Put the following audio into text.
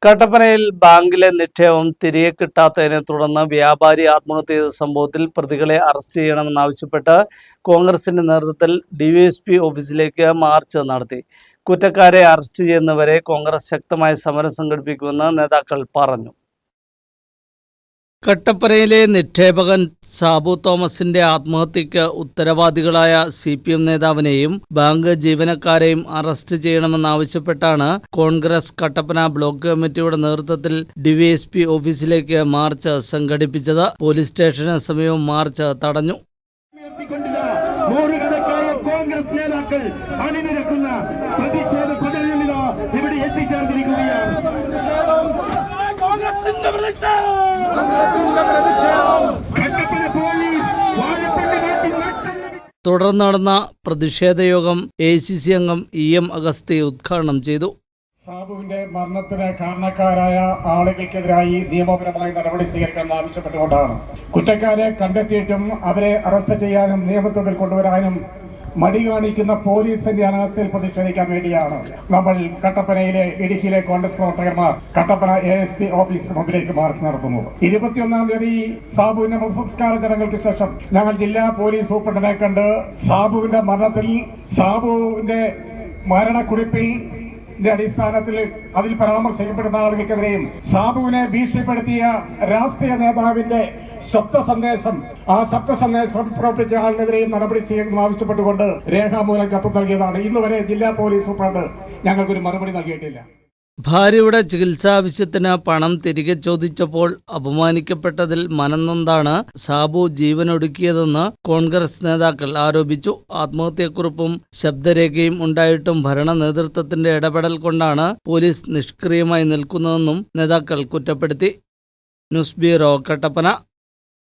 കട്ടപ്പനയിൽ ബാങ്കിലെ നിക്ഷേപം തിരികെ കിട്ടാത്തതിനെ തുടർന്ന് വ്യാപാരി ആത്മഹത്യ ചെയ്ത സംഭവത്തിൽ പ്രതികളെ അറസ്റ്റ് ചെയ്യണമെന്നാവശ്യപ്പെട്ട് കോൺഗ്രസിന്റെ നേതൃത്വത്തിൽ ഡിവൈഎസ്പി ഓഫീസിലേക്ക് മാർച്ച് നടത്തി. കുറ്റക്കാരെ അറസ്റ്റ് ചെയ്യുന്നവരെ കോൺഗ്രസ് ശക്തമായ സമരം സംഘടിപ്പിക്കുമെന്ന് നേതാക്കൾ പറഞ്ഞു. കട്ടപ്പനയിലെ നിക്ഷേപകൻ സാബു തോമസിന്റെ ആത്മഹത്യയ്ക്ക് ഉത്തരവാദികളായ CPM നേതാവിനെയും ബാങ്ക് ജീവനക്കാരെയും അറസ്റ്റ് ചെയ്യണമെന്നാവശ്യപ്പെട്ടാണ് കോൺഗ്രസ് കട്ടപ്പന ബ്ലോക്ക് കമ്മിറ്റിയുടെ നേതൃത്വത്തിൽ ഡിവൈഎസ്പി ഓഫീസിലേക്ക് മാർച്ച് സംഘടിപ്പിച്ചത്. പോലീസ് സ്റ്റേഷന് സമീപം മാർച്ച് തടഞ്ഞു. കോൺഗ്രസ് നേതാക്കൾ അണിനിരക്കുന്ന പ്രതിഷേധ പ്രകടനം ഇവിടെ എത്തിച്ചേർന്നിരിക്കുകയാണ്. തുടർന്ന് നടന്ന പ്രതിഷേധ യോഗം ACC അംഗം EM അഗസ്തി ഉദ്ഘാടനം ചെയ്തു. സാബുവിന്റെ മരണത്തിന് കാരണക്കാരായ ആളുകൾക്കെതിരായി നിയമപരമായി നടപടി സ്വീകരിക്കണമെന്ന് ആവശ്യപ്പെട്ടുകൊണ്ടാണ്. കുറ്റക്കാരെ കണ്ടെത്തിയിട്ടും അവരെ അറസ്റ്റ് ചെയ്യാനും നിയമത്തിൽ കൊണ്ടുവരാനും മടി കാണിക്കുന്ന പോലീസിന്റെ അനാസ്ഥയിൽ പ്രതിഷേധിക്കാൻ വേണ്ടിയാണ് നമ്മൾ കട്ടപ്പനയിലെ ഇടുക്കിയിലെ കോൺഗ്രസ് പ്രവർത്തകന്മാർ കട്ടപ്പന ASP ഓഫീസിന് മുമ്പിലേക്ക് മാർച്ച് നടത്തുന്നത്. 21-ാം തീയതി സാബുവിന്റെ മൃതസംസ്കാര ചടങ്ങുകൾക്ക് ശേഷം ഞങ്ങൾ ജില്ലാ പോലീസ് സൂപ്രണ്ടിനെ കണ്ട് സാബുവിന്റെ മരണത്തിൽ സാബുവിന്റെ മരണക്കുറിപ്പിൽ അടിസ്ഥാനത്തിൽ അതിൽ പരാമർശിക്കപ്പെടുന്ന ആളുകൾക്കെതിരെയും സാബുവിനെ ഭീഷണിപ്പെടുത്തിയ രാഷ്ട്രീയ നേതാവിന്റെ സന്ദേശം പ്രവർത്തിച്ച ആളിനെതിരെയും നടപടി ചെയ്യണമെന്ന് ആവശ്യപ്പെട്ടുകൊണ്ട് രേഖാമൂലം കത്ത് നൽകിയതാണ്. ഇന്നുവരെ ജില്ലാ പോലീസ് സൂപ്രണ്ട് ഞങ്ങൾക്കൊരു മറുപടി നൽകിയിട്ടില്ല. ഭാര്യയുടെ ചികിത്സാവശ്യത്തിന് പണം തിരികെ ചോദിച്ചപ്പോൾ അപമാനിക്കപ്പെട്ടതിൽ മനംനൊന്താണ് സാബു ജീവനൊടുക്കിയതെന്ന് കോൺഗ്രസ് നേതാക്കൾ ആരോപിച്ചു. ആത്മഹത്യക്കുറിപ്പും ശബ്ദരേഖയും ഉണ്ടായിട്ടും ഭരണ നേതൃത്വത്തിന്റെ ഇടപെടൽ കൊണ്ടാണ് പോലീസ് നിഷ്ക്രിയമായി നിൽക്കുന്നതെന്നും നേതാക്കൾ കുറ്റപ്പെടുത്തി. News bureau, Kattappana.